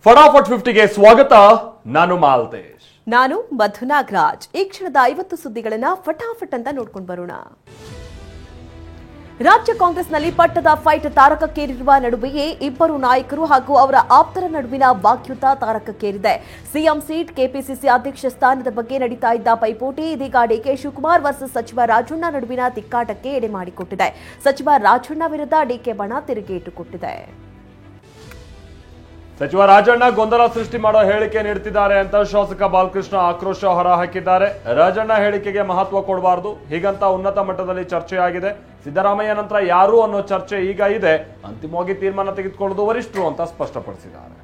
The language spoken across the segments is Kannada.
ಫಟಾಫಟ್ 50ಗೆ ಸ್ವಾಗತ. ನಾನು ಮಾಲ್ತೇಶ್. ನಾನು ಮಧು ನಾಗರಾಜ್. ಈ ಕ್ಷಣದ 50 ಸುದ್ದಿಗಳನ್ನ ಫಟಾಫಟ್ ಅಂತ ನೋಡ್ಕೊಂಡು ಬರೋಣ. ರಾಜ್ಯ ಕಾಂಗ್ರೆಸ್ನಲ್ಲಿ ಪಟ್ಟದ ಫೈಟ್ ತಾರಕಕ್ಕೇರಿರುವ ನಡುವೆಯೇ ಇಬ್ಬರು ನಾಯಕರು ಹಾಗೂ ಅವರ ಆಪ್ತರ ನಡುವಿನ ವಾಗ್ಯುದ್ಧ ತಾರಕಕ್ಕೇರಿದೆ. ಸಿಎಂ ಸೀಟ್, ಕೆಪಿಸಿಸಿ ಅಧ್ಯಕ್ಷ ಸ್ಥಾನದ ಬಗ್ಗೆ ನಡೀತಾ ಇದ್ದ ಪೈಪೋಟಿ ಇದೀಗ ಡಿಕೆ ಶಿವಕುಮಾರ್ ವರ್ಸಸ್ ಸಚಿವ ರಾಜಣ್ಣ ನಡುವಿನ ತಿಕ್ಕಾಟಕ್ಕೆ ಎಡೆ ಮಾಡಿಕೊಟ್ಟಿದೆ. ಸಚಿವ ರಾಜಣ್ಣ ವಿರುದ್ಧ ಡಿಕೆ ಬಣ ತಿರುಗೇಟು ಕೊಟ್ಟಿದೆ. ಸಚಿವ ರಾಜಣ್ಣ ಗೊಂದಲ ಸೃಷ್ಟಿ ಮಾಡೋ ಹೇಳಿಕೆ ನೀಡುತ್ತಿದ್ದಾರೆ ಅಂತ ಶಾಸಕ ಬಾಲಕೃಷ್ಣ ಆಕ್ರೋಶ ಹೊರಹಾಕಿದ್ದಾರೆ. ರಾಜಣ್ಣ ಹೇಳಿಕೆಗೆ ಮಹತ್ವ ಕೊಡಬಾರದು, ಹೀಗಂತ ಉನ್ನತ ಮಟ್ಟದಲ್ಲಿ ಚರ್ಚೆಯಾಗಿದೆ. ಸಿದ್ದರಾಮಯ್ಯ ನಂತರ ಯಾರು ಅನ್ನೋ ಚರ್ಚೆ ಈಗ ಇದೆ. ಅಂತಿಮವಾಗಿ ತೀರ್ಮಾನ ತೆಗೆದುಕೊಳ್ಳುವುದು ವರಿಷ್ಠರು ಅಂತ ಸ್ಪಷ್ಟಪಡಿಸಿದ್ದಾರೆ.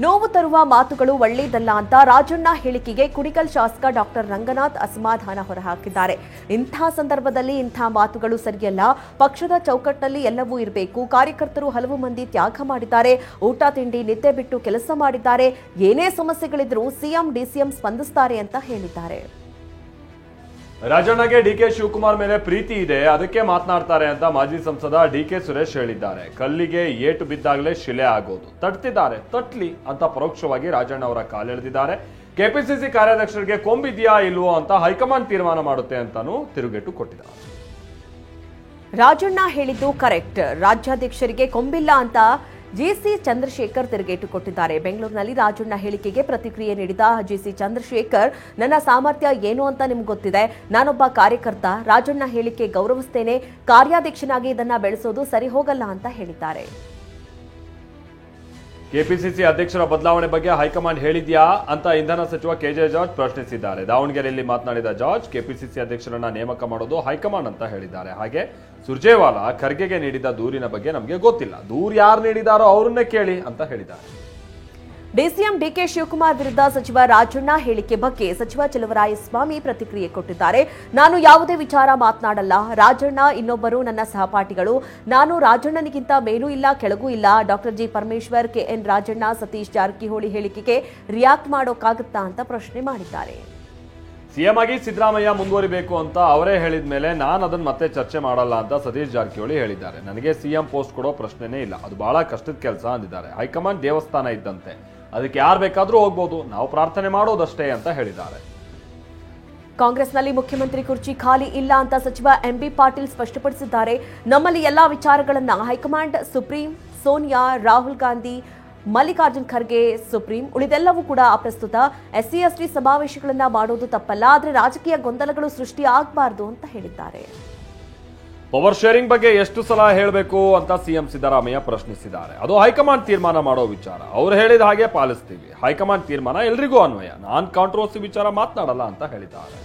ನೋವು ತರುವ ಮಾತುಗಳು ಒಳ್ಳೆಯದಲ್ಲ ಅಂತ ರಾಜಣ್ಣ ಹೇಳಿಕೆಗೆ ಕುಣಿಗಲ್ ಶಾಸಕ ಡಾಕ್ಟರ್ ರಂಗನಾಥ್ ಅಸಮಾಧಾನ ಹೊರಹಾಕಿದ್ದಾರೆ. ಇಂಥ ಸಂದರ್ಭದಲ್ಲಿ ಇಂಥ ಮಾತುಗಳು ಸರಿಯಲ್ಲ. ಪಕ್ಷದ ಚೌಕಟ್ಟಲ್ಲಿ ಎಲ್ಲವೂ ಇರಬೇಕು. ಕಾರ್ಯಕರ್ತರು ಹಲವು ಮಂದಿ ತ್ಯಾಗ ಮಾಡಿದ್ದಾರೆ. ಊಟ ತಿಂಡಿ ನಿದ್ದೆ ಬಿಟ್ಟು ಕೆಲಸ ಮಾಡಿದ್ದಾರೆ. ಏನೇ ಸಮಸ್ಯೆಗಳಿದ್ರೂ ಸಿಎಂ ಡಿಸಿಎಂ ಸ್ಪಂದಿಸ್ತಾರೆ ಅಂತ ಹೇಳಿದ್ದಾರೆ. ರಾಜಣ್ಣಗೆ ಡಿಕೆ ಶಿವಕುಮಾರ್ ಮೇಲೆ ಪ್ರೀತಿ ಇದೆ, ಅದಕ್ಕೆ ಮಾತನಾಡ್ತಾರೆ ಅಂತ ಮಾಜಿ ಸಂಸದ ಡಿಕೆ ಸುರೇಶ್ ಹೇಳಿದ್ದಾರೆ. ಕಲ್ಲಿಗೆ ಏಟು ಬಿದ್ದಾಗಲೇ ಶಿಲೆ ಆಗೋದು, ತಟ್ತಿದ್ದಾರೆ, ತಟ್ಲಿ ಅಂತ ಪರೋಕ್ಷವಾಗಿ ರಾಜಣ್ಣ ಅವರ ಕಾಲೆಳೆದಿದ್ದಾರೆ. ಕೆಪಿಸಿಸಿ ಕಾರ್ಯಾಧ್ಯಕ್ಷರಿಗೆ ಕೊಂಬಿದೆಯಾ ಇಲ್ವೋ ಅಂತ ಹೈಕಮಾಂಡ್ ತೀರ್ಮಾನ ಮಾಡುತ್ತೆ ಅಂತಾನೂ ತಿರುಗೇಟು ಕೊಟ್ಟಿದ್ದಾರೆ. ರಾಜಣ್ಣ ಹೇಳಿದ್ದು ಕರೆಕ್ಟ್. ರಾಜ್ಯಾಧ್ಯಕ್ಷರಿಗೆ ಕೊಂಬಿಲ್ಲ ಅಂತ ಜಿಸಿ ಚಂದ್ರಶೇಖರ್ ತಿರುಗೇಟು ಕೊಟ್ಟಿದ್ದಾರೆ. ಬೆಂಗಳೂರಿನಲ್ಲಿ ರಾಜಣ್ಣ ಹೇಳಿಕೆಗೆ ಪ್ರತಿಕ್ರಿಯೆ ನೀಡಿದ ಜಿಸಿ ಚಂದ್ರಶೇಖರ್, ನನ್ನ ಸಾಮರ್ಥ್ಯ ಏನು ಅಂತ ನಿಮ್ಗೆ ಗೊತ್ತಿದೆ. ನಾನೊಬ್ಬ ಕಾರ್ಯಕರ್ತ. ರಾಜಣ್ಣ ಹೇಳಿಕೆ ಗೌರವಿಸ್ತೇನೆ. ಕಾರ್ಯಾಧ್ಯಕ್ಷನಾಗಿ ಇದನ್ನ ಬೆಳೆಸೋದು ಸರಿ ಹೋಗಲ್ಲ ಅಂತ ಹೇಳಿದ್ದಾರೆ. ಕೆಪಿಸಿಸಿ ಅಧ್ಯಕ್ಷರ ಬದಲಾವಣೆ ಬಗ್ಗೆ ಹೈಕಮಾಂಡ್ ಹೇಳಿದ್ಯಾ ಅಂತ ಇಂಧನ ಸಚಿವ ಕೆಜೆ ಜಾರ್ಜ್ ಪ್ರಶ್ನಿಸಿದ್ದಾರೆ. ದಾವಣಗೆರೆಯಲ್ಲಿ ಮಾತನಾಡಿದ ಜಾರ್ಜ್, ಕೆಪಿಸಿಸಿ ಅಧ್ಯಕ್ಷರನ್ನ ನೇಮಕ ಮಾಡೋದು ಹೈಕಮಾಂಡ್ ಅಂತ ಹೇಳಿದ್ದಾರೆ. ಹಾಗೆ ಸುರ್ಜೇವಾಲಾ ಖರ್ಗೆಗೆ ನೀಡಿದ ದೂರಿನ ಬಗ್ಗೆ ನಮಗೆ ಗೊತ್ತಿಲ್ಲ, ದೂರು ಯಾರು ನೀಡಿದಾರೋ ಅವರನ್ನೇ ಕೇಳಿ ಅಂತ ಹೇಳಿದ್ದಾರೆ. ಡಿಸಿಎಂ ಡಿಕೆ ಶಿವಕುಮಾರ್ ವಿರುದ್ಧ ಸಚಿವ ರಾಜಣ್ಣ ಹೇಳಿಕೆ ಬಗ್ಗೆ ಸಚಿವ ಚಲುವರಾಯಸ್ವಾಮಿ ಪ್ರತಿಕ್ರಿಯೆ ಕೊಟ್ಟಿದ್ದಾರೆ. ನಾನು ಯಾವುದೇ ವಿಚಾರ ಮಾತನಾಡಲ್ಲ. ರಾಜಣ್ಣ ಇನ್ನೊಬ್ಬರು ನನ್ನ ಸಹಪಾಠಿಗಳು. ನಾನು ರಾಜಣ್ಣನಿಗಿಂತ ಮೇಲೂ ಇಲ್ಲ, ಕೆಳಗೂ ಇಲ್ಲ. Doctor G Parameshwar, KN Rajanna, Satish Jarkiholi ಹೇಳಿಕೆಗೆ ರಿಯಾಕ್ಟ್ ಮಾಡೋಕ್ಕಾಗುತ್ತಾ ಅಂತ ಪ್ರಶ್ನೆ ಮಾಡಿದ್ದಾರೆ. ಸಿಎಂ ಆಗಿ ಸಿದ್ದರಾಮಯ್ಯ ಮುಂದುವರಿಬೇಕು ಅಂತ ಅವರೇ ಹೇಳಿದ ಮೇಲೆ ನಾನು ಅದನ್ನ ಮತ್ತೆ ಚರ್ಚೆ ಮಾಡಲ್ಲ ಅಂತ ಸತೀಶ್ ಜಾರಕಿಹೊಳಿ ಹೇಳಿದ್ದಾರೆ. ನನಗೆ ಸಿಎಂ ಪೋಸ್ಟ್ ಕೊಡೋ ಪ್ರಶ್ನೆನೇ ಇಲ್ಲ, ಅದು ಬಹಳ ಕಷ್ಟದ ಕೆಲಸ ಅಂದಿದ್ದಾರೆ. ಹೈಕಮಾಂಡ್ ದೇವಸ್ಥಾನ ಇದ್ದಂತೆ, ಅದಕ್ಕೆ ಯಾರು ಬೇಕಾದ್ರೂ ಹೋಗ್ಬೋದು, ನಾವು ಪ್ರಾರ್ಥನೆ ಮಾಡೋದಷ್ಟೇ ಅಂತ ಹೇಳಿದ್ದಾರೆ. ಕಾಂಗ್ರೆಸ್ನಲ್ಲಿ ಮುಖ್ಯಮಂತ್ರಿ ಕುರ್ಚಿ ಖಾಲಿ ಇಲ್ಲ ಅಂತ ಸಚಿವ ಎಂಬಿ ಪಾಟೀಲ್ ಸ್ಪಷ್ಟಪಡಿಸಿದ್ದಾರೆ. ನಮ್ಮಲ್ಲಿ ಎಲ್ಲಾ ವಿಚಾರಗಳನ್ನ high command, supreme, Sonia, Rahul Gandhi, Mallikarjun Kharge, supreme, ಉಳಿದೆಲ್ಲವೂ ಕೂಡ ಅಪ್ರಸ್ತುತ. ಎಸ್ಸಿ ಎಸ್ಟಿ ಸಮಾವೇಶಗಳನ್ನ ಮಾಡೋದು ತಪ್ಪಲ್ಲ, ಆದ್ರೆ ರಾಜಕೀಯ ಗೊಂದಲಗಳು ಸೃಷ್ಟಿ ಆಗಬಾರದು ಅಂತ ಹೇಳಿದ್ದಾರೆ. ಪವರ್ ಶೇರಿಂಗ್ ಬಗ್ಗೆ ಎಷ್ಟು ಸಲ ಹೇಳಬೇಕು ಅಂತ ಸಿಎಂ ಸಿದ್ದರಾಮಯ್ಯ ಪ್ರಶ್ನಿಸಿದ್ದಾರೆ. ಅದು ಹೈಕಮಾಂಡ್ ತೀರ್ಮಾನ ಮಾಡೋ ವಿಚಾರ, ಅವ್ರು ಹೇಳಿದ ಹಾಗೆ ಪಾಲಿಸ್ತೀವಿ. ಹೈಕಮಾಂಡ್ ತೀರ್ಮಾನ ಎಲ್ರಿಗೂ ಅನ್ವಯ, ನಾನ್ ಕಾಂಟ್ರವರ್ಸಿ ವಿಚಾರ ಮಾತನಾಡಲ್ಲ ಅಂತ ಹೇಳಿದ್ದಾರೆ.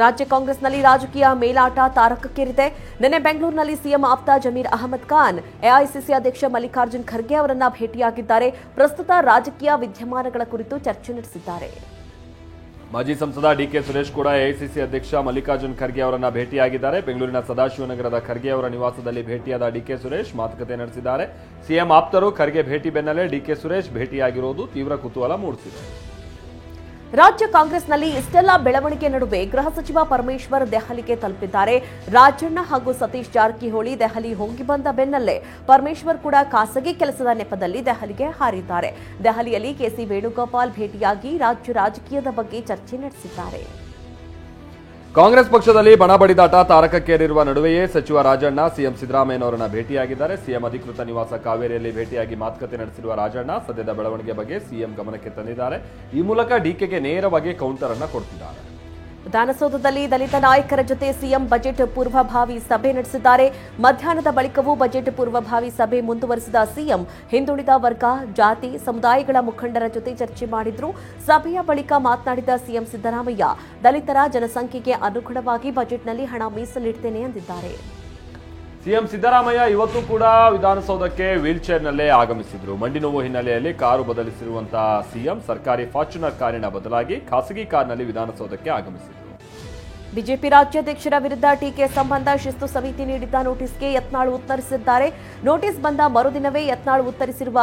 ರಾಜ್ಯ ಕಾಂಗ್ರೆಸ್ನಲ್ಲಿ ರಾಜಕೀಯ ಮೇಲಾಟ ತಾರಕಕ್ಕೇರಿದೆ. ನಿನ್ನೆ ಬೆಂಗಳೂರಿನಲ್ಲಿ ಸಿಎಂ ಆಪ್ತ ಜಮೀರ್ ಅಹಮದ್ ಖಾನ್ ಎಐಸಿಸಿ ಅಧ್ಯಕ್ಷ ಮಲ್ಲಿಕಾರ್ಜುನ್ ಖರ್ಗೆ ಅವರನ್ನ ಭೇಟಿಯಾಗಿದ್ದಾರೆ. ಪ್ರಸ್ತುತ ರಾಜಕೀಯ ವಿದ್ಯಮಾನಗಳ ಕುರಿತು ಚರ್ಚೆ ನಡೆಸಿದ್ದಾರೆ. ಮಾಜಿ ಸಂಸದ ಡಿಕೆ ಸುರೇಶ್ ಕೂಡ ಎಐಸಿಸಿ ಅಧ್ಯಕ್ಷ ಮಲ್ಲಿಕಾರ್ಜುನ್ ಖರ್ಗೆ ಅವರನ್ನ ಭೇಟಿಯಾಗಿದ್ದಾರೆ. ಬೆಂಗಳೂರಿನ ಸದಾಶಿವನಗರದ ಖರ್ಗೆ ಅವರ ನಿವಾಸದಲ್ಲಿ ಭೇಟಿಯಾದ ಡಿಕೆ ಸುರೇಶ್ ಮಾತುಕತೆ ನಡೆಸಿದ್ದಾರೆ. ಸಿಎಂ ಆಪ್ತರು ಖರ್ಗೆ ಭೇಟಿ ಬೆನ್ನಲ್ಲೇ ಡಿಕೆ ಸುರೇಶ್ ಭೇಟಿಯಾಗಿರುವುದು ತೀವ್ರ ಕುತೂಹಲ ಮೂಡಿಸಿದೆ. ರಾಜ್ಯ ಕಾಂಗ್ರೆಸ್ನಲ್ಲಿ ಇಷ್ಟೆಲ್ಲ ಬೆಳವಣಿಗೆ ನಡುವೆ ಗೃಹ ಸಚಿವ ಪರಮೇಶ್ವರ್ ದೆಹಲಿಗೆ ತಲುಪಿದ್ದಾರೆ. ರಾಜಣ್ಣ ಹಾಗೂ ಸತೀಶ್ ಜಾರಕಿಹೊಳಿ ದೆಹಲಿ ಹೋಗಿ ಬಂದ ಬೆನ್ನಲ್ಲೇ ಪರಮೇಶ್ವರ್ ಕೂಡ ಖಾಸಗಿ ಕೆಲಸದ ನೆಪದಲ್ಲಿ ದೆಹಲಿಗೆ ಹಾರಿದ್ದಾರೆ. ದೆಹಲಿಯಲ್ಲಿ ಕೆಸಿ ವೇಣುಗೋಪಾಲ್ ಭೇಟಿಯಾಗಿ ರಾಜ್ಯ ರಾಜಕೀಯದ ಬಗ್ಗೆ ಚರ್ಚೆ ನಡೆಸಿದ್ದಾರೆ. ಕಾಂಗ್ರೆಸ್ ಪಕ್ಷದಲ್ಲಿ ಬಣ ಬಡಿದಾಟ ತಾರಕಕ್ಕೇರಿರುವ ನಡುವೆಯೇ ಸಚಿವ ರಾಜಣ್ಣ ಸಿಎಂ ಸಿದ್ದರಾಮಯ್ಯನವರನ್ನ ಭೇಟಿಯಾಗಿದ್ದಾರೆ. ಸಿಎಂ ಅಧಿಕೃತ ನಿವಾಸ ಕಾವೇರಿಯಲ್ಲಿ ಭೇಟಿಯಾಗಿ ಮಾತುಕತೆ ನಡೆಸಿರುವ ರಾಜಣ್ಣ ಸದ್ಯದ ಬೆಳವಣಿಗೆ ಬಗ್ಗೆ ಸಿಎಂ ಗಮನಕ್ಕೆ ತಂದಿದ್ದಾರೆ. ಈ ಮೂಲಕ ಡಿಕೆಗೆ ನೇರವಾಗಿ ಕೌಂಟರ್ ಅನ್ನ ಕೊಡ್ತಿದ್ದಾರೆ. ವಿಧಾನಸೌಧದಲ್ಲಿ ದಲಿತ ನಾಯಕರ ಜೊತೆ ಸಿಎಂ ಬಜೆಟ್ ಪೂರ್ವಭಾವಿ ಸಭೆ ನಡೆಸಿದ್ದಾರೆ. ಮಧ್ಯಾಹ್ನದ ಬಳಿಕವೂ ಬಜೆಟ್ ಪೂರ್ವಭಾವಿ ಸಭೆ ಮುಂದುವರೆಸಿದ ಸಿಎಂ ಹಿಂದುಳಿದ ವರ್ಗ, ಜಾತಿ, ಸಮುದಾಯಗಳ ಮುಖಂಡರ ಜೊತೆ ಚರ್ಚೆ ಮಾಡಿದ್ರು. ಸಭೆಯ ಬಳಿಕ ಮಾತನಾಡಿದ ಸಿಎಂ ಸಿದ್ದರಾಮಯ್ಯ, ದಲಿತರ ಜನಸಂಖ್ಯೆಗೆ ಅನುಗುಣವಾಗಿ ಬಜೆಟ್ನಲ್ಲಿ ಹಣ ಮೀಸಲಿಡ್ತೇನೆ ಎಂದಿದ್ದಾರೆ. ಸಿಎಂ ಸಿದ್ದರಾಮಯ್ಯ ಇವತ್ತು ಕೂಡ ವಿಧಾನಸೌಧಕ್ಕೆ ವೀಲ್ ಚೇರ್ನಲ್ಲೇ ಆಗಮಿಸಿದ್ರು. ಮಂಡಿ ನೋವು ಹಿನ್ನೆಲೆಯಲ್ಲಿ ಕಾರು ಬದಲಿಸಿರುವಂತಹ ಸಿಎಂ ಸರ್ಕಾರಿ ಫಾರ್ಚುನರ್ ಕಾರಿನ ಬದಲಾಗಿ ಖಾಸಗಿ ಕಾರ್ನಲ್ಲಿ ವಿಧಾನಸೌಧಕ್ಕೆ ಆಗಮಿಸಿದ್ರು. ಬಿಜೆಪಿ ರಾಜ್ಯಾಧ್ಯಕ್ಷರ ವಿರುದ್ಧ ಟೀಕೆ ಸಂಬಂಧ ಶಿಸ್ತು ಸಮಿತಿ ನೀಡಿದ್ದ ನೋಟಿಸ್ಗೆ ಯತ್ನಾಳ್ ಉತ್ತರಿಸಿದ್ದಾರೆ. ನೋಟಿಸ್ ಬಂದ ಮರುದಿನವೇ ಯತ್ನಾಳ್ ಉತ್ತರಿಸಿರುವ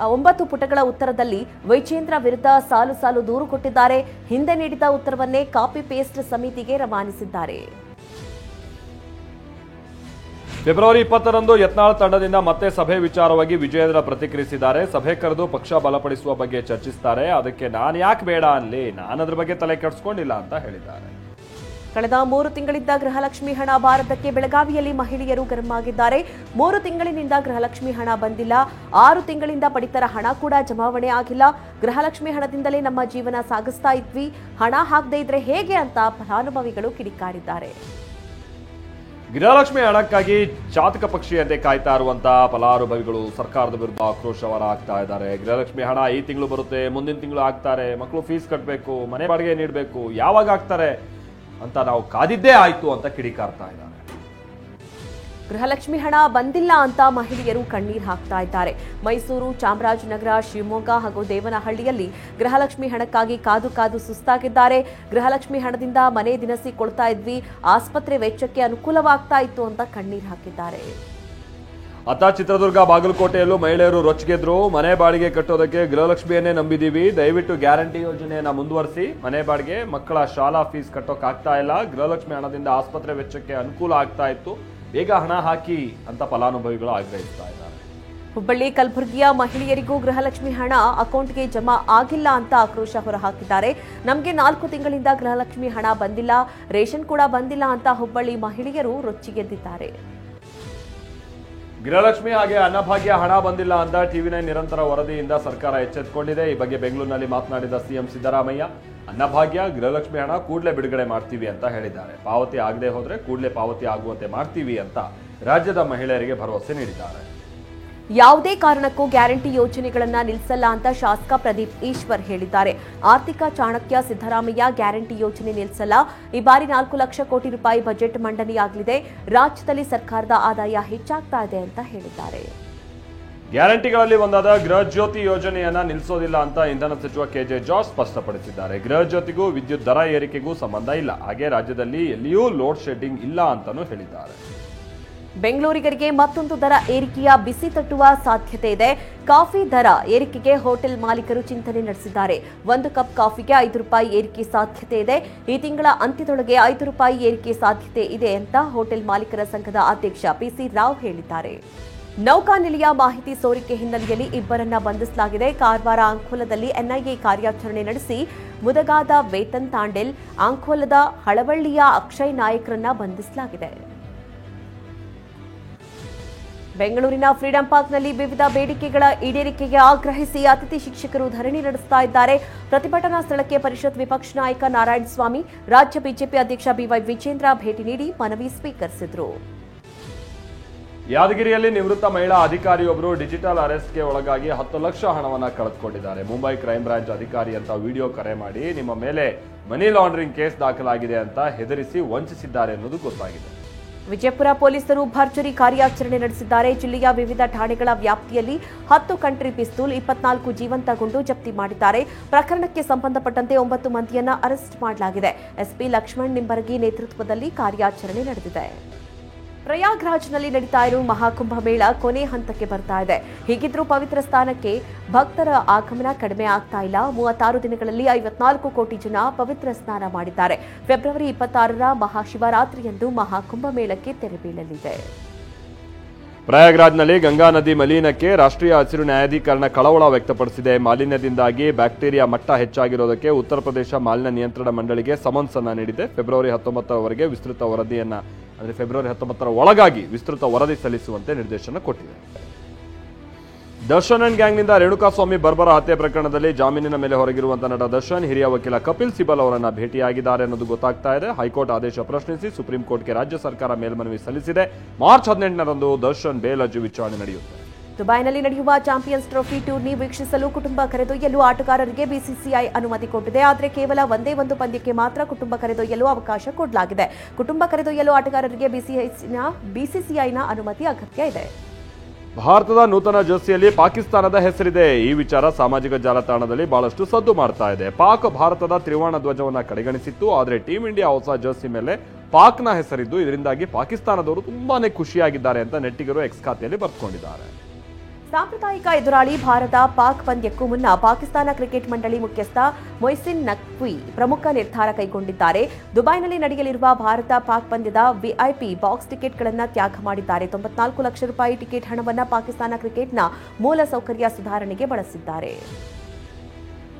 9 ಪುಟಗಳ ಉತ್ತರದಲ್ಲಿ ವೈಚೇಂದ್ರ ವಿರುದ್ಧ ಸಾಲು ಸಾಲು ದೂರು ಕೊಟ್ಟಿದ್ದಾರೆ. ಹಿಂದೆ ನೀಡಿದ ಉತ್ತರವನ್ನೇ ಕಾಪಿ ಪೇಸ್ಟ್ ಸಮಿತಿಗೆ ರವಾನಿಸಿದ್ದಾರೆ. ಫೆಬ್ರವರಿ 20ರಂದು ಯತ್ನಾಳ್ ತಂಡದಿಂದ ಮತ್ತೆ ಸಭೆ ವಿಚಾರವಾಗಿ ವಿಜಯೇಂದ್ರ ಪ್ರತಿಕ್ರಿಯಿಸಿದ್ದಾರೆ. ಸಭೆ ಕರೆದು ಪಕ್ಷ ಬಲಪಡಿಸುವ ಬಗ್ಗೆ ಚರ್ಚಿಸುತ್ತಾರೆ. ಅದಕ್ಕೆ ನಾನು ಯಾಕೆ ಬೇಡ ಅನ್ಲಿ, ನಾನದ್ರ ಬಗ್ಗೆ ತಲೆ ಕೆಡಿಸ್ಕೊಂಡಿಲ್ಲ ಅಂತ ಹೇಳಿದ್ದಾರೆ. ಕಳೆದ 3 ತಿಂಗಳಿಂದ ಗೃಹಲಕ್ಷ್ಮಿ ಹಣ ಬಾರದಕ್ಕೆ ಬೆಳಗಾವಿಯಲ್ಲಿ ಮಹಿಳೆಯರು ಗರಂ ಆಗಿದ್ದಾರೆ. 3 ತಿಂಗಳಿನಿಂದ ಗೃಹಲಕ್ಷ್ಮಿ ಹಣ ಬಂದಿಲ್ಲ. 6 ತಿಂಗಳಿಂದ ಪಡಿತರ ಹಣ ಕೂಡ ಜಮಾವಣೆ ಆಗಿಲ್ಲ. ಗೃಹಲಕ್ಷ್ಮಿ ಹಣದಿಂದಲೇ ನಮ್ಮ ಜೀವನ ಸಾಗಿಸ್ತಾ ಇದ್ವಿ. ಹಣ ಹಾಕದೇ ಇದ್ರೆ ಹೇಗೆ ಅಂತ ಫಲಾನುಭವಿಗಳು ಕಿಡಿಕಾರಿದ್ದಾರೆ. ಗೃಹಲಕ್ಷ್ಮಿ ಹಣಕ್ಕಾಗಿ ಚಾತಕ ಪಕ್ಷಿಯಂತೆ ಕಾಯ್ತಾ ಇರುವಂತಹ ಫಲಾನುಭವಿಗಳು ಸರ್ಕಾರದ ವಿರುದ್ಧ ಆಕ್ರೋಶ ಹೊರಹಾಕ್ತಾ ಇದ್ದಾರೆ. ಗೃಹಲಕ್ಷ್ಮಿ ಹಣ ಈ ತಿಂಗಳು ಬರುತ್ತೆ, ಮುಂದಿನ ತಿಂಗಳು ಹಾಕ್ತಾರೆ, ಮಕ್ಕಳು ಫೀಸ್ ಕಟ್ಟಬೇಕು, ಮನೆ ಬಾಡಿಗೆ ನೀಡಬೇಕು, ಯಾವಾಗ ಹಾಕ್ತಾರೆ ಅಂತ ನಾವು ಕಾದಿದ್ದೇ ಆಯ್ತು ಅಂತ ಕಿಡಿಕಾರ್ತಾ ಇದ್ದಾರೆ. ಗೃಹಲಕ್ಷ್ಮಿ ಹಣ ಬಂದಿಲ್ಲ ಅಂತ ಮಹಿಳೆಯರು ಕಣ್ಣೀರು ಹಾಕ್ತಾ ಇದ್ದಾರೆ. ಮೈಸೂರು, ಚಾಮರಾಜನಗರ, ಶಿವಮೊಗ್ಗ ಹಾಗೂ ದೇವನಹಳ್ಳಿಯಲ್ಲಿ ಗೃಹಲಕ್ಷ್ಮಿ ಹಣಕ್ಕಾಗಿ ಕಾದು ಕಾದು ಸುಸ್ತಾಗಿದ್ದಾರೆ. ಗೃಹಲಕ್ಷ್ಮಿ ಹಣದಿಂದ ಮನೆ ದಿನಸಿ ಕೊಡ್ತಾ ಇದ್ವಿ, ಆಸ್ಪತ್ರೆ ವೆಚ್ಚಕ್ಕೆ ಅನುಕೂಲವಾಗ್ತಾ ಇತ್ತು ಅಂತ ಕಣ್ಣೀರು ಹಾಕಿದ್ದಾರೆ. ಅತ್ತ ಚಿತ್ರದುರ್ಗ, ಬಾಗಲಕೋಟೆಯಲ್ಲೂ ಮಹಿಳೆಯರು ರೊಚ್ಚಿಗೆದ್ರು. ಮನೆ ಬಾಡಿಗೆ ಕಟ್ಟೋದಕ್ಕೆ ಗೃಹಲಕ್ಷ್ಮಿಯನ್ನೇ ನಂಬಿದೀವಿ, ದಯವಿಟ್ಟು ಗ್ಯಾರಂಟಿ ಯೋಜನೆಯನ್ನ ಮುಂದುವರಿಸಿ. ಮನೆ ಬಾಡಿಗೆ, ಮಕ್ಕಳ ಶಾಲಾ ಫೀಸ್ ಕಟ್ಟೋಕೆ ಆಗ್ತಾ ಇಲ್ಲ. ಗೃಹಲಕ್ಷ್ಮಿ ಹಣದಿಂದ ಆಸ್ಪತ್ರೆ ವೆಚ್ಚಕ್ಕೆ ಅನುಕೂಲ ಆಗ್ತಾ ಇತ್ತು, ಬೇಗ ಹಣ ಹಾಕಿ ಅಂತ ಫಲಾನುಭವಿಗಳು ಆಗ್ರಹಿಸ್ತಾ ಇದ್ದಾರೆ. ಹುಬ್ಬಳ್ಳಿ, ಕಲಬುರಗಿಯ ಮಹಿಳೆಯರಿಗೂ ಗೃಹಲಕ್ಷ್ಮಿ ಹಣ ಅಕೌಂಟ್ಗೆ ಜಮಾ ಆಗಿಲ್ಲ ಅಂತ ಆಕ್ರೋಶ ಹೊರಹಾಕಿದ್ದಾರೆ. ನಮಗೆ 4 ತಿಂಗಳಿಂದ ಗೃಹಲಕ್ಷ್ಮಿ ಹಣ ಬಂದಿಲ್ಲ, ರೇಷನ್ ಕೂಡ ಬಂದಿಲ್ಲ ಅಂತ ಹುಬ್ಬಳ್ಳಿ ಮಹಿಳೆಯರು ರೊಚ್ಚಿಗೆದ್ದಿದ್ದಾರೆ. ಗೃಹಲಕ್ಷ್ಮಿ ಹಾಗೆ ಅನ್ನಭಾಗ್ಯ ಹಣ ಬಂದಿಲ್ಲ ಅಂತ ಟಿವಿ9 ನಿರಂತರ ವರದಿಯಿಂದ ಸರ್ಕಾರ ಎಚ್ಚೆತ್ತುಕೊಂಡಿದೆ. ಈ ಬಗ್ಗೆ ಬೆಂಗಳೂರಿನಲ್ಲಿ ಮಾತನಾಡಿದ ಸಿಎಂ ಸಿದ್ದರಾಮಯ್ಯ, ಅನ್ನಭಾಗ್ಯ, ಗೃಹಲಕ್ಷ್ಮಿ ಹಣ ಕೂಡಲೇ ಬಿಡುಗಡೆ ಮಾಡ್ತೀವಿ ಅಂತ ಹೇಳಿದ್ದಾರೆ. ಪಾವತಿ ಆಗದೆ ಹೋದ್ರೆ ಕೂಡಲೇ ಪಾವತಿ ಆಗುವಂತೆ ಮಾಡ್ತೀವಿ ಅಂತ ರಾಜ್ಯದ ಮಹಿಳೆಯರಿಗೆ ಭರವಸೆ ನೀಡಿದ್ದಾರೆ. ಯಾವುದೇ ಕಾರಣಕ್ಕೂ ಗ್ಯಾರಂಟಿ ಯೋಜನೆಗಳನ್ನ ನಿಲ್ಲಿಸಲ್ಲ ಅಂತ ಶಾಸಕ ಪ್ರದೀಪ್ ಈಶ್ವರ್ ಹೇಳಿದ್ದಾರೆ. ಆರ್ಥಿಕ ಚಾಣಕ್ಯ ಸಿದ್ದರಾಮಯ್ಯ ಗ್ಯಾರಂಟಿ ಯೋಜನೆ ನಿಲ್ಲಿಸಲ್ಲ. ಈ ಬಾರಿ 4 ಲಕ್ಷ ಕೋಟಿ ರೂಪಾಯಿ ಬಜೆಟ್ ಮಂಡನೆಯಾಗಲಿದೆ. ರಾಜ್ಯದಲ್ಲಿ ಸರ್ಕಾರದ ಆದಾಯ ಹೆಚ್ಚಾಗ್ತಾ ಇದೆ ಅಂತ ಹೇಳಿದ್ದಾರೆ. ಗ್ಯಾರಂಟಿಗಳಲ್ಲಿ ಒಂದಾದ ಗೃಹ ಜ್ಯೋತಿ ಯೋಜನೆಯನ್ನ ನಿಲ್ಲಿಸೋದಿಲ್ಲ ಅಂತ ಇಂಧನ ಸಚಿವ ಕೆಜೆ ಜಾರ್ಜ್ ಸ್ಪಷ್ಟಪಡಿಸಿದ್ದಾರೆ. ಗೃಹ ಜ್ಯೋತಿಗೂ ವಿದ್ಯುತ್ ದರ ಏರಿಕೆಗೂ ಸಂಬಂಧ ಇಲ್ಲ, ಹಾಗೆ ರಾಜ್ಯದಲ್ಲಿ ಎಲ್ಲಿಯೂ ಲೋಡ್ ಶೆಡ್ಡಿಂಗ್ ಇಲ್ಲ ಅಂತಾನೂ ಹೇಳಿದ್ದಾರೆ. ಬೆಂಗಳೂರಿಗರಿಗೆ ಮತ್ತೊಂದು ದರ ಏರಿಕೆಯ ಬಿಸಿ ತಟ್ಟುವ ಸಾಧ್ಯತೆ ಇದೆ. ಕಾಫಿ ದರ ಏರಿಕೆಗೆ ಹೋಟೆಲ್ ಮಾಲೀಕರು ಚಿಂತನೆ ನಡೆಸಿದ್ದಾರೆ. 1 ಕಪ್ ಕಾಫಿಗೆ 5 ರೂಪಾಯಿ ಏರಿಕೆ ಸಾಧ್ಯತೆ ಇದೆ. ಈ ತಿಂಗಳ ಅಂತ್ಯದೊಳಗೆ 5 ರೂಪಾಯಿ ಏರಿಕೆ ಸಾಧ್ಯತೆ ಇದೆ ಅಂತ ಹೋಟೆಲ್ ಮಾಲೀಕರ ಸಂಘದ ಅಧ್ಯಕ್ಷ ಪಿಸಿ ರಾವ್ ಹೇಳಿದ್ದಾರೆ. ನೌಕಾನೆಲೆಯ ಮಾಹಿತಿ ಸೋರಿಕೆ ಹಿನ್ನೆಲೆಯಲ್ಲಿ ಇಬ್ಬರನ್ನ ಬಂಧಿಸಲಾಗಿದೆ. ಕಾರವಾರ, ಅಂಕೋಲದಲ್ಲಿ ಎನ್ಐಎ ಕಾರ್ಯಾಚರಣೆ ನಡೆಸಿ ಮುದಗಾದ ವೇತನ್ ತಾಂಡೆಲ್, ಅಂಕೋಲದ ಹಳವಳ್ಳಿಯ ಅಕ್ಷಯ್ ನಾಯಕ್ರನ್ನ ಬಂಧಿಸಲಾಗಿದೆ. ಬೆಂಗಳೂರಿನ ಫ್ರೀಡಂ ಪಾರ್ಕ್ನಲ್ಲಿ ವಿವಿಧ ಬೇಡಿಕೆಗಳ ಈಡೇರಿಕೆಗೆ ಆಗ್ರಹಿಸಿ ಅತಿಥಿ ಶಿಕ್ಷಕರು ಧರಣಿ ನಡೆಸ್ತಾ ಇದ್ದಾರೆ. ಪ್ರತಿಭಟನಾ ಸ್ಥಳಕ್ಕೆ ಪರಿಷತ್ ವಿಪಕ್ಷ ನಾಯಕ ನಾರಾಯಣಸ್ವಾಮಿ, ರಾಜ್ಯ ಬಿಜೆಪಿ ಅಧ್ಯಕ್ಷ ಬಿವೈ ವಿಜೇಂದ್ರ ಭೇಟಿ ನೀಡಿ ಮನವಿ ಸ್ವೀಕರಿಸಿದರು. ಯಾದಗಿರಿಯಲ್ಲಿ ನಿವೃತ್ತ ಮಹಿಳಾ ಅಧಿಕಾರಿಯೊಬ್ಬರು ಡಿಜಿಟಲ್ ಅರೆಸ್ಟ್ಗೆ ಒಳಗಾಗಿ 10 ಲಕ್ಷ ಹಣವನ್ನು ಕಳೆದುಕೊಂಡಿದ್ದಾರೆ. ಮುಂಬೈ ಕ್ರೈಂ ಬ್ರಾಂಚ್ ಅಧಿಕಾರಿ ಅಂತ ವಿಡಿಯೋ ಕರೆ ಮಾಡಿ ನಿಮ್ಮ ಮೇಲೆ ಮನಿ ಲಾಂಡ್ರಿಂಗ್ ಕೇಸ್ ದಾಖಲಾಗಿದೆ ಅಂತ ಹೆದರಿಸಿ ವಂಚಿಸಿದ್ದಾರೆ ಎನ್ನುವುದು ಗೊತ್ತಾಗಿದೆ. ವಿಜಯಪುರ ಪೊಲೀಸರು ಭರ್ಜರಿ ಕಾರ್ಯಾಚರಣೆ ನಡೆಸಿದ್ದಾರೆ. ಜಿಲ್ಲೆಯ ವಿವಿಧ ಠಾಣೆಗಳ ವ್ಯಾಪ್ತಿಯಲ್ಲಿ 10 ಕಂಟ್ರಿ ಪಿಸ್ತೂಲ್, 24 ಜೀವಂತ ಗುಂಡು ಜಪ್ತಿ ಮಾಡಿದ್ದಾರೆ. ಪ್ರಕರಣಕ್ಕೆ ಸಂಬಂಧಪಟ್ಟಂತೆ 9 ಮಂದಿಯನ್ನ ಅರೆಸ್ಟ್ ಮಾಡಲಾಗಿದೆ. ಎಸ್ಪಿ ಲಕ್ಷ್ಮಣ್ ನಿಂಬರಗಿ ನೇತೃತ್ವದಲ್ಲಿ ಕಾರ್ಯಾಚರಣೆ ನಡೆದಿದೆ. ಪ್ರಯಾಗ್ರಾಜ್ನಲ್ಲಿ ನಡೀತಾ ಇರುವ ಮಹಾಕುಂಭ ಮೇಳ ಕೊನೆ ಹಂತಕ್ಕೆ ಬರ್ತಾ ಇದೆ. ಹೀಗಿದ್ರೂ ಪವಿತ್ರ ಸ್ಥಾನಕ್ಕೆ ಭಕ್ತರ ಆಗಮನ ಕಡಿಮೆ ಆಗ್ತಾ ಇಲ್ಲ. 36 ದಿನಗಳಲ್ಲಿ 54 ಕೋಟಿ ಜನ ಪವಿತ್ರ ಸ್ನಾನ ಮಾಡಿದ್ದಾರೆ. ಫೆಬ್ರವರಿ 26ರ ಮಹಾಶಿವರಾತ್ರಿಯಂದು ಮಹಾಕುಂಭ ಮೇಳಕ್ಕೆ ತೆರೆ ಬೀಳಲಿದೆ. ಪ್ರಯಾಗ್ರಾಜ್ನಲ್ಲಿ ಗಂಗಾ ನದಿ ಮಲಿನಕ್ಕೆ ರಾಷ್ಟ್ರೀಯ ಹಸಿರು ನ್ಯಾಯಾಧಿಕರಣ ಕಳವಳ ವ್ಯಕ್ತಪಡಿಸಿದೆ. ಮಾಲಿನ್ಯದಿಂದಾಗಿ ಬ್ಯಾಕ್ಟೀರಿಯಾ ಮಟ್ಟ ಹೆಚ್ಚಾಗಿರೋದಕ್ಕೆ ಉತ್ತರ ಪ್ರದೇಶ ಮಾಲಿನ್ಯ ನಿಯಂತ್ರಣ ಮಂಡಳಿಗೆ ಸಮನ್ಸ್ ಅನ್ನು ನೀಡಿದೆ. ಫೆಬ್ರವರಿ 19ರವರೆಗೆ ವಿಸ್ತೃತ ವರದಿಯನ್ನ ಫೆಬ್ರವರಿ 19ರ ಒಳಗಾಗಿ ವಿಸ್ತೃತ ವರದಿ ಸಲ್ಲಿಸುವಂತೆ ನಿರ್ದೇಶನ ಕೊಟ್ಟಿದೆ. ದರ್ಶನ್ ಅಂಡ್ ಗ್ಯಾಂಗ್ನಿಂದ ರೇಣುಕಾಸ್ವಾಮಿ ಬರ್ಬರ ಹತ್ಯೆ ಪ್ರಕರಣದಲ್ಲಿ ಜಾಮೀನಿನ ಮೇಲೆ ಹೊರಗಿರುವಂತಹ ನಟ ದರ್ಶನ್ ಹಿರಿಯ ವಕೀಲ ಕಪಿಲ್ ಸಿಬಲ್ ಅವರನ್ನ ಭೇಟಿಯಾಗಿದ್ದಾರೆ ಅನ್ನೋದು ಗೊತ್ತಾಗ್ತಾ ಇದೆ. ಹೈಕೋರ್ಟ್ ಆದೇಶ ಪ್ರಶ್ನಿಸಿ ಸುಪ್ರೀಂ ಕೋರ್ಟ್ಗೆ ರಾಜ್ಯ ಸರ್ಕಾರ ಮೇಲ್ಮನವಿ ಸಲ್ಲಿಸಿದೆ. ಮಾರ್ಚ್ 18ರಂದು ದರ್ಶನ್ ಬೇಲ್ ಅರ್ಜಿ ವಿಚಾರಣೆ ನಡೆಯುತ್ತದೆ. ದುಬೈನಲ್ಲಿ ನಡೆಯುವ ಚಾಂಪಿಯನ್ಸ್ ಟ್ರೋಫಿ ಟೂರ್ನಿ ವೀಕ್ಷಿಸಲು ಕುಟುಂಬ ಕರೆದೊಯ್ಯಲು ಆಟಗಾರರಿಗೆ ಬಿಸಿಸಿಐ ಅನುಮತಿ ಕೊಟ್ಟಿದೆ. ಆದರೆ ಕೇವಲ ಒಂದೇ ಒಂದು ಪಂದ್ಯಕ್ಕೆ ಮಾತ್ರ ಕುಟುಂಬ ಕರೆದೊಯ್ಯಲು ಅವಕಾಶ ಕೊಡಲಾಗಿದೆ. ಕುಟುಂಬ ಕರೆದೊಯ್ಯಲು ಆಟಗಾರರಿಗೆ ಬಿಸಿಸಿಐನ ಅನುಮತಿ ಅಗತ್ಯ ಇದೆ. ಭಾರತದ ನೂತನ ಜರ್ಸಿಯಲ್ಲಿ ಪಾಕಿಸ್ತಾನದ ಹೆಸರಿದೆ. ಈ ವಿಚಾರ ಸಾಮಾಜಿಕ ಜಾಲತಾಣದಲ್ಲಿ ಬಹಳಷ್ಟು ಸದ್ದು ಮಾಡ್ತಾ ಇದೆ. ಪಾಕ್ ಭಾರತದ ತ್ರಿವರ್ಣ ಧ್ವಜವನ್ನ ಕಡೆಗಣಿಸಿತ್ತು. ಆದರೆ ಟೀಂ ಇಂಡಿಯಾ ಹೊಸ ಜರ್ಸಿ ಮೇಲೆ ಪಾಕ್ನ ಹೆಸರಿದ್ದು, ಇದರಿಂದಾಗಿ ಪಾಕಿಸ್ತಾನದವರು ತುಂಬಾನೇ ಖುಷಿಯಾಗಿದ್ದಾರೆ ಅಂತ ನೆಟ್ಟಿಗರು ಎಕ್ಸ್ ಖಾತೆಯಲ್ಲಿ ಬರ್ಕೊಂಡಿದ್ದಾರೆ. ಸಾಂಪ್ರದಾಯಿಕ ಎದುರಾಳಿ ಭಾರತ ಪಾಕ್ ಪಂದ್ಯಕ್ಕೂ ಮುನ್ನ ಪಾಕಿಸ್ತಾನ ಕ್ರಿಕೆಟ್ ಮಂಡಳಿ ಮುಖ್ಯಸ್ಥ ಮೊಯ್ಸಿನ್ ನಖ್ವಿ ಪ್ರಮುಖ ನಿರ್ಧಾರ ಕೈಗೊಂಡಿದ್ದಾರೆ. ದುಬೈನಲ್ಲಿ ನಡೆಯಲಿರುವ ಭಾರತ ಪಾಕ್ ಪಂದ್ಯದ ವಿಐಪಿ ಬಾಕ್ಸ್ ಟಿಕೆಟ್ಗಳನ್ನು ತ್ಯಾಗ ಮಾಡಿದ್ದಾರೆ. 94 ಲಕ್ಷ ರೂಪಾಯಿ ಟಿಕೆಟ್ ಹಣವನ್ನು ಪಾಕಿಸ್ತಾನ ಕ್ರಿಕೆಟ್ನ ಮೂಲ ಸೌಕರ್ಯ ಸುಧಾರಣೆಗೆ ಬಳಸಿದ್ದಾರೆ.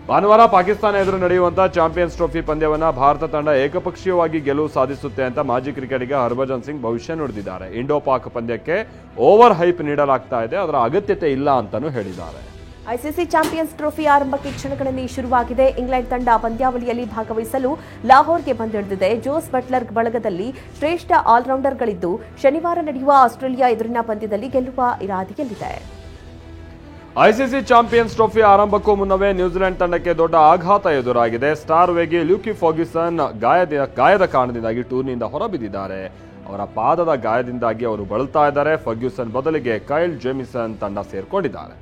ಭಾನುವಾರ ಪಾಕಿಸ್ತಾನ ಎದುರು ನಡೆಯುವಂತಹ ಚಾಂಪಿಯನ್ಸ್ ಟ್ರೋಫಿ ಪಂದ್ಯವನ್ನ ಭಾರತ ತಂಡ ಏಕಪಕ್ಷೀಯವಾಗಿ ಗೆಲುವು ಸಾಧಿಸುತ್ತೆ ಅಂತ ಮಾಜಿ ಕ್ರಿಕೆಟಿಗ ಹರ್ಭಜನ್ ಸಿಂಗ್ ಭವಿಷ್ಯ ನುಡಿದಿದ್ದಾರೆ. ಇಂಡೋ ಪಾಕ್ ಪಂದ್ಯಕ್ಕೆ ಓವರ್ ಹೈಪ್ ನೀಡಲಾಗ್ತಾ ಇದೆ, ಅದರ ಅಗತ್ಯತೆ ಇಲ್ಲ ಅಂತಾನೂ ಹೇಳಿದ್ದಾರೆ. ಐಸಿಸಿ ಚಾಂಪಿಯನ್ಸ್ ಟ್ರೋಫಿ ಆರಂಭಕ್ಕೆ ಕ್ಷಣಗಳಲ್ಲಿ ಶುರುವಾಗಿದೆ. ಇಂಗ್ಲೆಂಡ್ ತಂಡ ಪಂದ್ಯಾವಳಿಯಲ್ಲಿ ಭಾಗವಹಿಸಲು ಲಾಹೋರ್ಗೆ ಬಂದಿಳಿದಿದೆ. ಜೋಸ್ ಬಟ್ಲರ್ ಬಳಗದಲ್ಲಿ ಶ್ರೇಷ್ಠ ಆಲ್ರೌಂಡರ್ಗಳಿದ್ದು ಶನಿವಾರ ನಡೆಯುವ ಆಸ್ಟ್ರೇಲಿಯಾ ಎದುರಿನ ಪಂದ್ಯದಲ್ಲಿ ಗೆಲ್ಲುವ ಇರಾದೆಯಲ್ಲಿದೆ. ಐಸಿಸಿ ಚಾಂಪಿಯನ್ಸ್ ಟ್ರೋಫಿ ಆರಂಭಕ್ಕೂ ಮುನ್ನವೇ ನ್ಯೂಜಿಲೆಂಡ್ ತಂಡಕ್ಕೆ ದೊಡ್ಡ ಆಘಾತ ಎದುರಾಗಿದೆ. ಸ್ಟಾರ್ ವೇಗಿ ಲ್ಯೂಕಿ ಫರ್ಗ್ಯೂಸನ್ ಗಾಯದ ಕಾರಣದಿಂದಾಗಿ ಟೂರ್ನಿಯಿಂದ ಹೊರಬಿದ್ದಿದ್ದಾರೆ. ಅವರ ಪಾದದ ಗಾಯದಿಂದಾಗಿ ಅವರು ಬಳಲ್ತಾ ಇದ್ದಾರೆ. ಫರ್ಗ್ಯೂಸನ್ ಬದಲಿಗೆ ಕೈಲ್ ಜೆಮಿಸನ್ ತಂಡ ಸೇರ್ಕೊಂಡಿದ್ದಾರೆ.